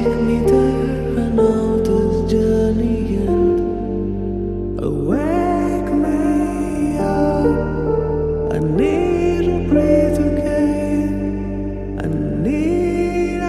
take me there. I know this journey ends. Wake me up. I need to breathe again. I need a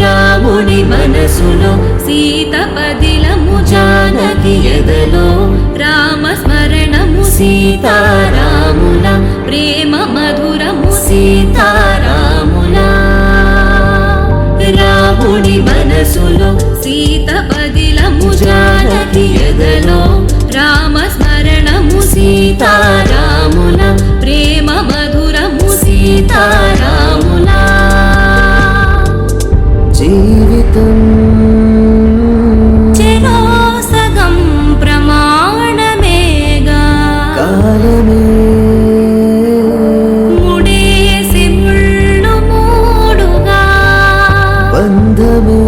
రాముని మనసులో సీత పదిలము, జానకి ఎదలో రామస్మరణము, సీతారాముల ప్రేమ మధురము, సీతారాముల. రాముని మనసులో సీత పదిలము, జానకి ఎదలో రామస్మరణము, సీతారాముల ప్రేమ మధురము, సీతారాముల. జీవితం చెరో సగం ప్రమాణమేగా, కాలమే ముడేసి ముళ్ళు మూడుగా, బంధమే